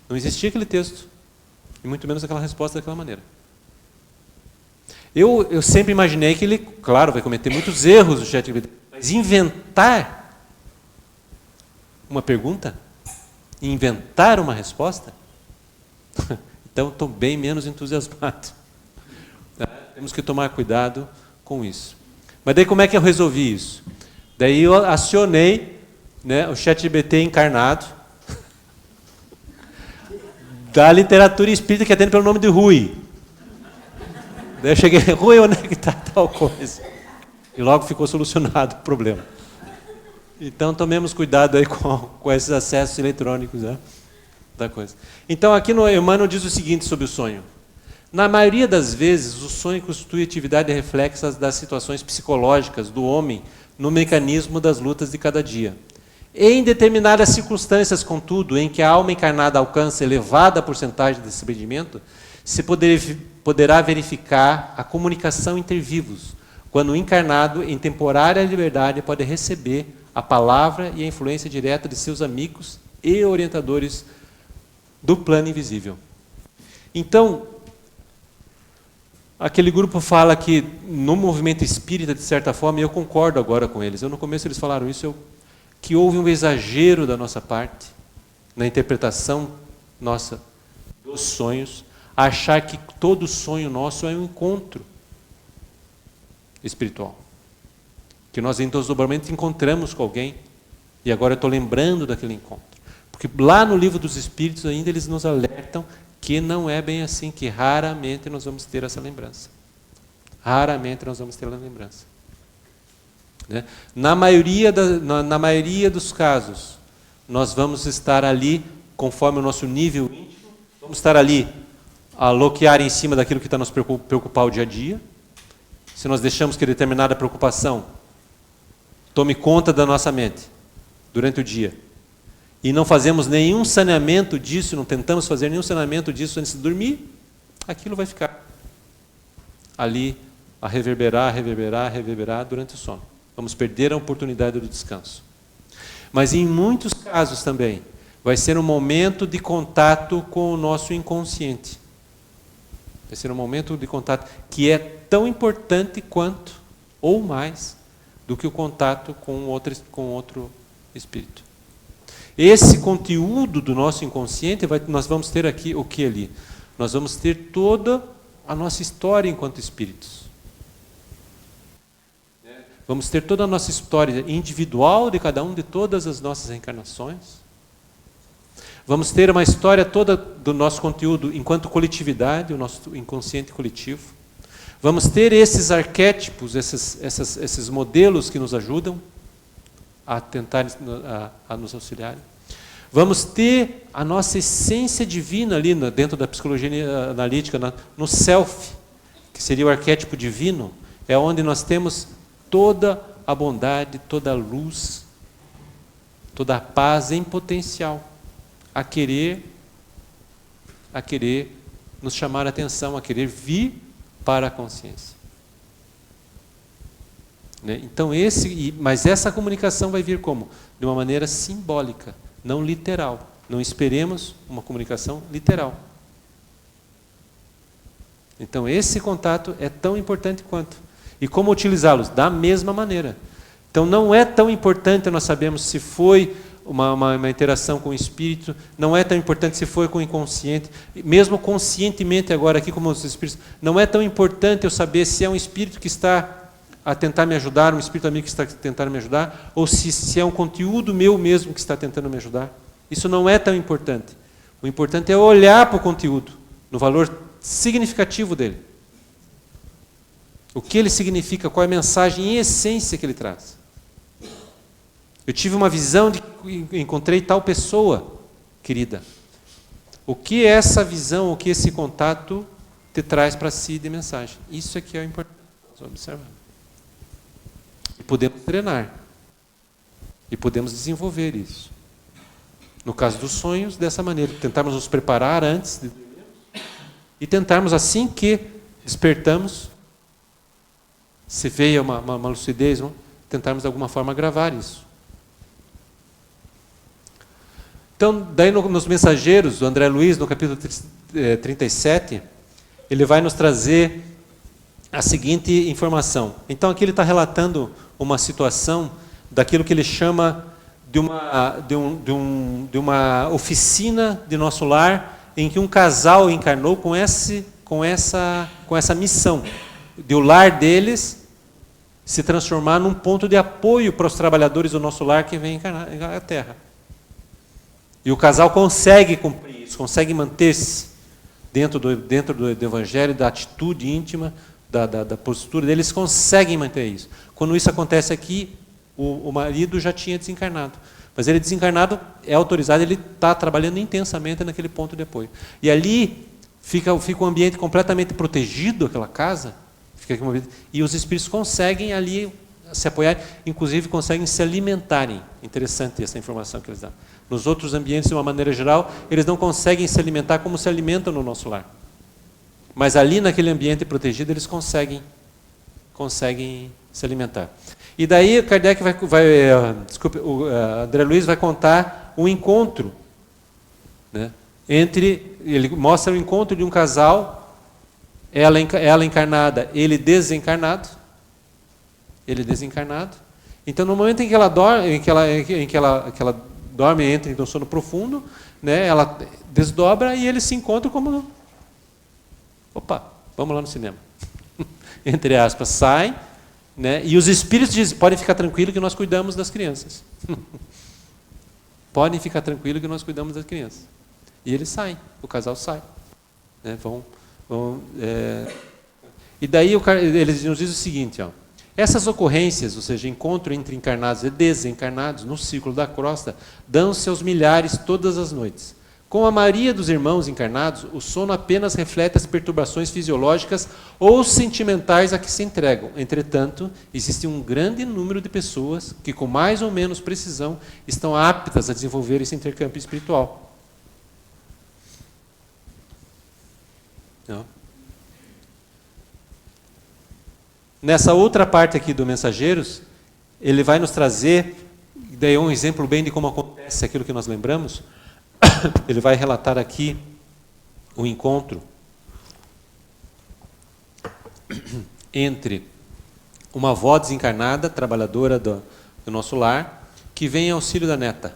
Não existia aquele texto. E muito menos aquela resposta daquela maneira. Eu sempre imaginei que ele, claro, vai cometer muitos erros o ChatGPT, mas inventar uma pergunta, inventar uma resposta, então estou bem menos entusiasmado. Temos que tomar cuidado com isso. Mas daí como é que eu resolvi isso? Daí eu acionei, né, o ChatGPT encarnado da literatura espírita que atende pelo nome de Rui. Daí eu cheguei, Rui, onde é que está tal coisa? E logo ficou solucionado o problema. Então tomemos cuidado aí com esses acessos eletrônicos, né, da coisa. Então aqui no Emmanuel diz o seguinte sobre o sonho. Na maioria das vezes, o sonho constitui atividade reflexa das situações psicológicas do homem no mecanismo das lutas de cada dia. Em determinadas circunstâncias, contudo, em que a alma encarnada alcança elevada porcentagem de desprendimento, se poderá verificar a comunicação entre vivos, quando o encarnado, em temporária liberdade, pode receber a palavra e a influência direta de seus amigos e orientadores do plano invisível. Então, aquele grupo fala que no movimento espírita, de certa forma, e eu concordo agora com eles, no começo eles falaram isso, que houve um exagero da nossa parte, na interpretação nossa dos sonhos, achar que todo sonho nosso é um encontro espiritual. Que nós em desdobramento encontramos com alguém, e agora eu estou lembrando daquele encontro. Porque lá no Livro dos Espíritos ainda eles nos alertam que não é bem assim, que raramente nós vamos ter essa lembrança. Raramente nós vamos ter a lembrança. Né? Na maioria dos casos, nós vamos estar ali, conforme o nosso nível íntimo, vamos estar ali a loquear em cima daquilo que está nos preocupar o dia a dia. Se nós deixamos que determinada preocupação tome conta da nossa mente durante o dia, e não fazemos nenhum saneamento disso, não tentamos fazer nenhum saneamento disso antes de dormir, aquilo vai ficar ali a reverberar durante o sono. Vamos perder a oportunidade do descanso. Mas em muitos casos também, vai ser um momento de contato com o nosso inconsciente. Vai ser um momento de contato que é tão importante quanto, ou mais, do que o contato com outro espírito. Esse conteúdo do nosso inconsciente, nós vamos ter aqui o que ali? Nós vamos ter toda a nossa história enquanto espíritos. Vamos ter toda a nossa história individual de cada um de todas as nossas reencarnações. Vamos ter uma história toda do nosso conteúdo enquanto coletividade, o nosso inconsciente coletivo. Vamos ter esses arquétipos, esses modelos que nos ajudam a tentar a nos auxiliar. Vamos ter a nossa essência divina ali dentro da psicologia analítica, no self, que seria o arquétipo divino, é onde nós temos toda a bondade, toda a luz, toda a paz em potencial, a querer nos chamar a atenção, a querer vir para a consciência. Né? Então mas essa comunicação vai vir como? De uma maneira simbólica, não literal. Não esperemos uma comunicação literal. Então esse contato é tão importante quanto. E como utilizá-los? Da mesma maneira. Então não é tão importante nós sabemos se foi uma interação com o espírito, não é tão importante se foi com o inconsciente, mesmo conscientemente agora aqui como os espíritos, não é tão importante eu saber se é um espírito que está a tentar me ajudar, um espírito amigo que está tentando me ajudar, ou se é um conteúdo meu mesmo que está tentando me ajudar. Isso não é tão importante. O importante é olhar para o conteúdo, no valor significativo dele. O que ele significa, qual é a mensagem em essência que ele traz. Eu tive uma visão de que encontrei tal pessoa, querida. O que essa visão, o que esse contato te traz para si de mensagem? Isso é que é o importante. Nós observar. E podemos treinar. E podemos desenvolver isso. No caso dos sonhos, dessa maneira. Tentarmos nos preparar antes de dormir. E tentarmos, assim que despertamos, se veio uma lucidez, tentarmos de alguma forma gravar isso. Então, daí nos Mensageiros, o André Luiz, no capítulo 37, ele vai nos trazer a seguinte informação. Então, aqui ele está relatando uma situação daquilo que ele chama de uma oficina de nosso lar, em que um casal encarnou com essa missão, de o lar deles se transformar num ponto de apoio para os trabalhadores do nosso lar que vêm encarnar a Terra. E o casal consegue cumprir isso, consegue manter-se dentro do Evangelho, da atitude íntima, da postura deles, conseguem manter isso. Quando isso acontece aqui, o marido já tinha desencarnado. Mas ele desencarnado é autorizado, ele está trabalhando intensamente naquele ponto de apoio. E ali fica um ambiente completamente protegido, aquela casa, e os espíritos conseguem ali se apoiar, inclusive conseguem se alimentarem. Interessante essa informação que eles dão. Nos outros ambientes, de uma maneira geral, eles não conseguem se alimentar como se alimentam no nosso lar. Mas ali, naquele ambiente protegido, eles conseguem se alimentar. E daí, Kardec o André Luiz vai contar um encontro, né, ele mostra o encontro de um casal, ela encarnada, ele desencarnado. Então, no momento em que ela dorme, dorme, entra em um sono profundo, né, ela desdobra e eles se encontram como... Opa, vamos lá no cinema. Entre aspas, saem, né, e os espíritos dizem, podem ficar tranquilos que nós cuidamos das crianças. Podem ficar tranquilos que nós cuidamos das crianças. E eles saem, o casal sai. Né, e daí eles nos dizem o seguinte, ó, essas ocorrências, ou seja, encontro entre encarnados e desencarnados no círculo da crosta, dão-se aos milhares todas as noites. Com a maioria dos irmãos encarnados, o sono apenas reflete as perturbações fisiológicas ou sentimentais a que se entregam. Entretanto, existe um grande número de pessoas que, com mais ou menos precisão, estão aptas a desenvolver esse intercâmbio espiritual. Não? Nessa outra parte aqui do Mensageiros, ele vai nos trazer, daí um exemplo bem de como acontece aquilo que nós lembramos. Ele vai relatar aqui o encontro entre uma avó desencarnada, trabalhadora do nosso lar, que vem em auxílio da neta.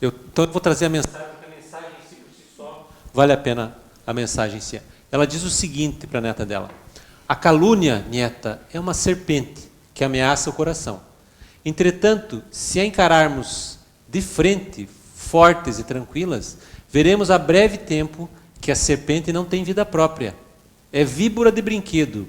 Então eu vou trazer a mensagem, porque a mensagem em si por si só vale a pena a mensagem em si. Ela diz o seguinte para a neta dela: a calúnia, nieta, é uma serpente que ameaça o coração. Entretanto, se a encararmos de frente, fortes e tranquilas, veremos a breve tempo que a serpente não tem vida própria. É víbora de brinquedo,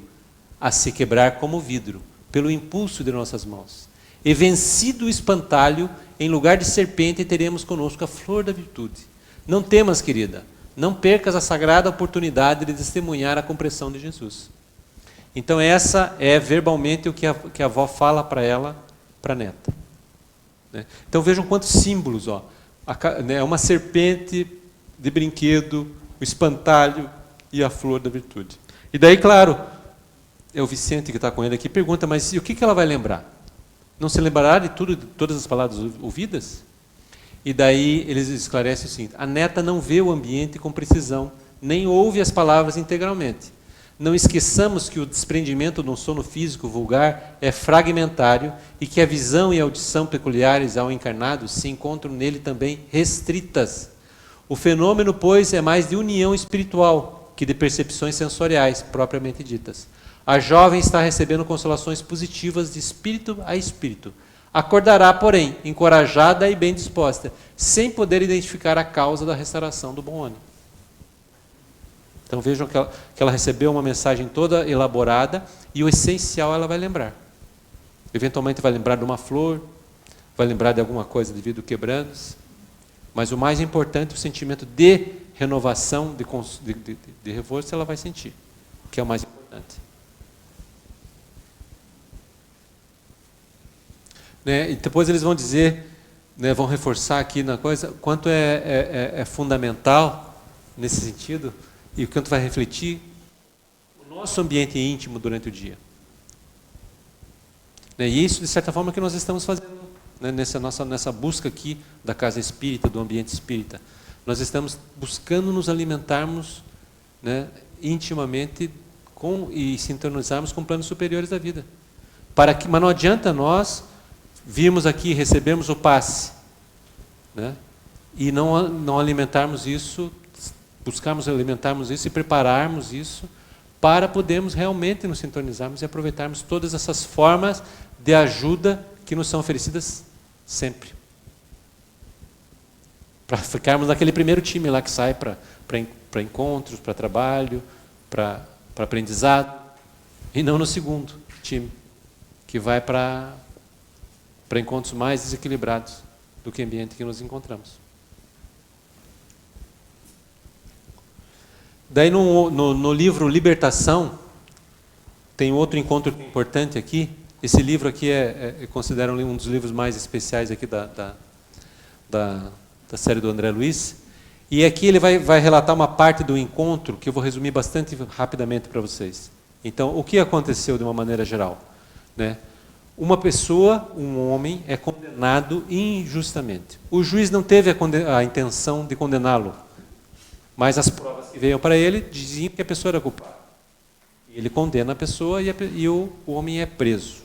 a se quebrar como vidro, pelo impulso de nossas mãos. E vencido o espantalho, em lugar de serpente, teremos conosco a flor da virtude. Não temas, querida, não percas a sagrada oportunidade de testemunhar a compressão de Jesus. Então essa é verbalmente o que a avó fala para ela, para a neta. Então vejam quantos símbolos, ó. Uma serpente de brinquedo, o espantalho e a flor da virtude. E daí, claro, é o Vicente que está com ele aqui, pergunta, mas e o que ela vai lembrar? Não se lembrará de todas as palavras ouvidas? E daí eles esclarecem o seguinte: a neta não vê o ambiente com precisão, nem ouve as palavras integralmente. Não esqueçamos que o desprendimento de um sono físico vulgar é fragmentário e que a visão e a audição peculiares ao encarnado se encontram nele também restritas. O fenômeno, pois, é mais de união espiritual que de percepções sensoriais, propriamente ditas. A jovem está recebendo consolações positivas de espírito a espírito. Acordará, porém, encorajada e bem disposta, sem poder identificar a causa da restauração do bom ânimo. Então vejam que ela recebeu uma mensagem toda elaborada e o essencial ela vai lembrar. Eventualmente vai lembrar de uma flor, vai lembrar de alguma coisa de vidro quebrando-se, mas o mais importante, o sentimento de renovação, de reforço, ela vai sentir, que é o mais importante. Né? E depois eles vão dizer, né, vão reforçar aqui na coisa, quanto é fundamental nesse sentido, e o quanto vai refletir o nosso ambiente íntimo durante o dia. Né? E isso, de certa forma, que nós estamos fazendo, né, nessa busca aqui da casa espírita, do ambiente espírita. Nós estamos buscando nos alimentarmos, né, intimamente e sintonizarmos com planos superiores da vida. Mas não adianta nós virmos aqui, recebermos o passe, né, e não alimentarmos isso, buscarmos alimentarmos isso e prepararmos isso para podermos realmente nos sintonizarmos e aproveitarmos todas essas formas de ajuda que nos são oferecidas sempre. Para ficarmos naquele primeiro time lá que sai para encontros, para trabalho, para aprendizado, e não no segundo time, que vai para encontros mais desequilibrados do que o ambiente que nos encontramos. Daí no livro Libertação, tem outro encontro importante aqui. Esse livro aqui é considerado um dos livros mais especiais aqui da série do André Luiz. E aqui ele vai relatar uma parte do encontro que eu vou resumir bastante rapidamente para vocês. Então, o que aconteceu de uma maneira geral? Né? Uma pessoa, um homem, é condenado injustamente. O juiz não teve a intenção de condená-lo, mas as provas que veio para ele diziam que a pessoa era culpada. Ele condena a pessoa e o homem é preso.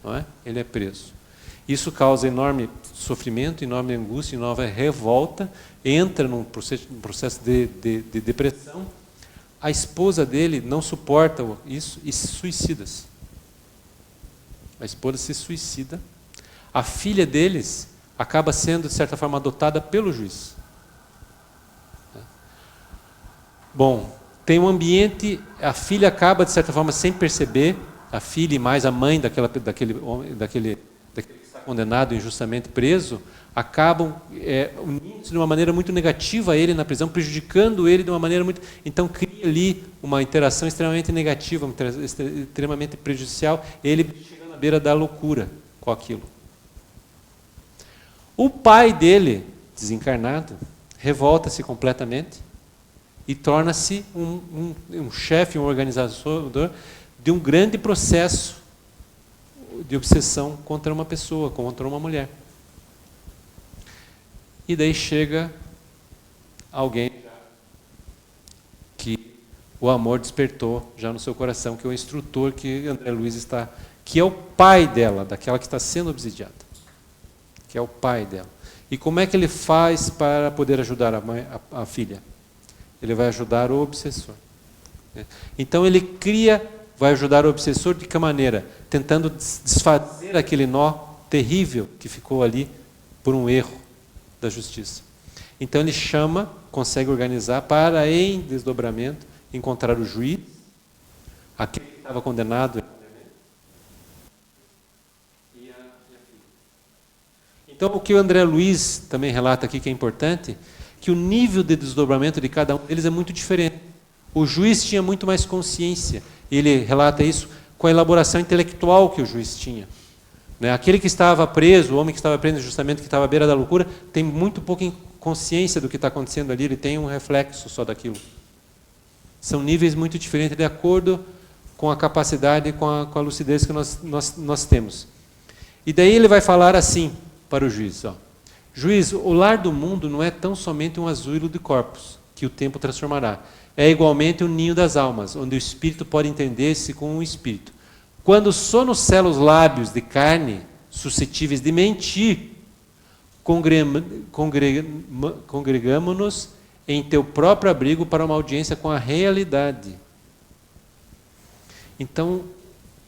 Não é? Ele é preso. Isso causa enorme sofrimento, enorme angústia, enorme revolta, entra num processo de depressão. A esposa dele não suporta isso e se suicida-se. A esposa se suicida. A filha deles acaba sendo, de certa forma, adotada pelo juiz. Bom, tem um ambiente, a filha acaba, de certa forma, sem perceber, a filha e mais a mãe daquele que está condenado, injustamente preso, acabam unindo-se de uma maneira muito negativa a ele na prisão, prejudicando ele de uma maneira muito... Então, cria ali uma interação extremamente negativa, extremamente prejudicial, ele chega na beira da loucura com aquilo. O pai dele, desencarnado, revolta-se completamente e torna-se um chefe, um organizador de um grande processo de obsessão contra uma pessoa, contra uma mulher. E daí chega alguém que o amor despertou já no seu coração, que é o instrutor que André Luiz está, que é o pai dela, daquela que está sendo obsidiada, que é o pai dela. E como é que ele faz para poder ajudar a filha? Ele vai ajudar o obsessor. Então ele vai ajudar o obsessor de que maneira? Tentando desfazer aquele nó terrível que ficou ali por um erro da justiça. Então ele consegue organizar para, em desdobramento, encontrar o juiz, aquele que estava condenado, e a filha. Então o que o André Luiz também relata aqui que é importante, que o nível de desdobramento de cada um deles é muito diferente. O juiz tinha muito mais consciência. Ele relata isso com a elaboração intelectual que o juiz tinha. Aquele que estava preso, o homem que estava preso justamente, que estava à beira da loucura, tem muito pouca consciência do que está acontecendo ali, ele tem um reflexo só daquilo. São níveis muito diferentes de acordo com a capacidade, com a lucidez que nós temos. E daí ele vai falar assim para o juiz. Juiz, o lar do mundo não é tão somente um asilo de corpos, que o tempo transformará. É igualmente o ninho das almas, onde o espírito pode entender-se com o espírito. Quando o sono cela os lábios de carne, suscetíveis de mentir, congregamo-nos em teu próprio abrigo para uma audiência com a realidade. Então,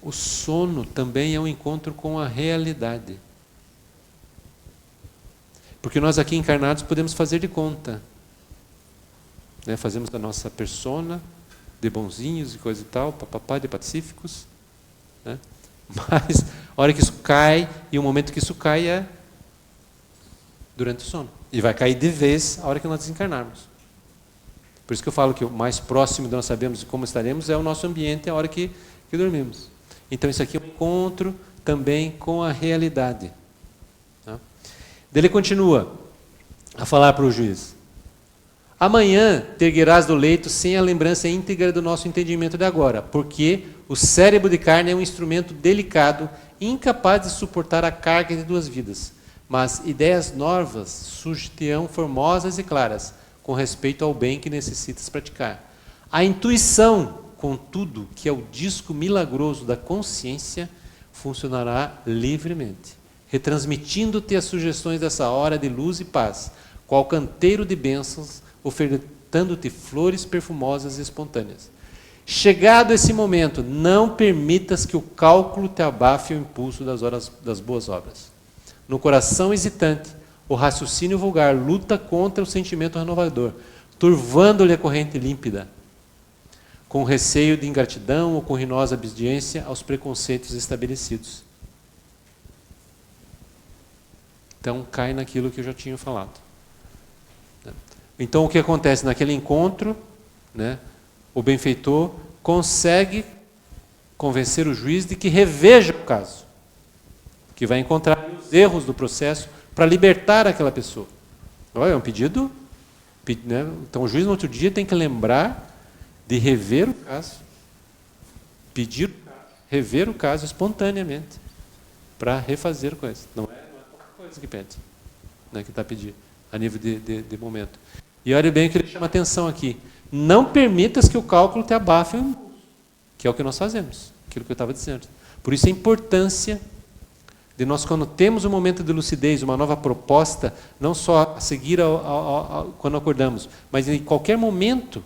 o sono também é um encontro com a realidade. Porque nós aqui encarnados podemos fazer de conta. Né? Fazemos da nossa persona de bonzinhos e coisa e tal, papapá, de pacíficos. Né? Mas a hora que isso cai, e o momento que isso cai é durante o sono. E vai cair de vez a hora que nós desencarnarmos. Por isso que eu falo que o mais próximo de nós sabemos de como estaremos é o nosso ambiente, a hora que dormimos. Então isso aqui é um encontro também com a realidade. Tá? Ele continua a falar para o juiz. Amanhã te erguerás do leito sem a lembrança íntegra do nosso entendimento de agora, porque o cérebro de carne é um instrumento delicado, incapaz de suportar a carga de 2 vidas. Mas ideias novas surgirão formosas e claras, com respeito ao bem que necessitas praticar. A intuição, contudo, que é o disco milagroso da consciência, funcionará livremente, retransmitindo-te as sugestões dessa hora de luz e paz, qual canteiro de bênçãos, ofertando-te flores perfumosas e espontâneas. Chegado esse momento, não permitas que o cálculo te abafe o impulso das boas obras. No coração hesitante, o raciocínio vulgar luta contra o sentimento renovador, turvando-lhe a corrente límpida, com receio de ingratidão ou com ruinosa obediência aos preconceitos estabelecidos. Então cai naquilo que eu já tinha falado. Então o que acontece naquele encontro, né, o benfeitor consegue convencer o juiz de que reveja o caso, que vai encontrar os erros do processo para libertar aquela pessoa. Olha, é um pedido, né? Então o juiz no outro dia tem que lembrar de rever o caso, pedir, rever o caso espontaneamente, para refazer coisa. Não é qualquer coisa que pede, né, que está pedindo, a nível de momento. E olha bem o que ele chama atenção aqui. Não permitas que o cálculo te abafe o impulso, que é o que nós fazemos, aquilo que eu estava dizendo. Por isso a importância de nós, quando temos um momento de lucidez, uma nova proposta, não só a seguir quando acordamos, mas em qualquer momento,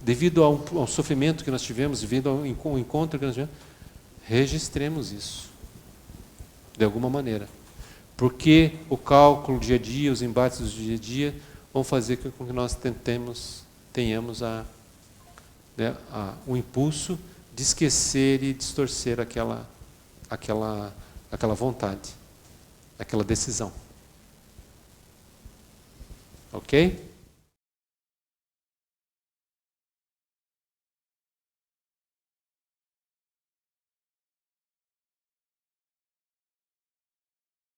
devido ao sofrimento que nós tivemos, devido ao encontro que nós tivemos, registremos isso, de alguma maneira. Porque o cálculo do dia a dia, os embates do dia a dia, vão fazer com que nós tenhamos o impulso de esquecer e distorcer aquela vontade, aquela decisão. Ok?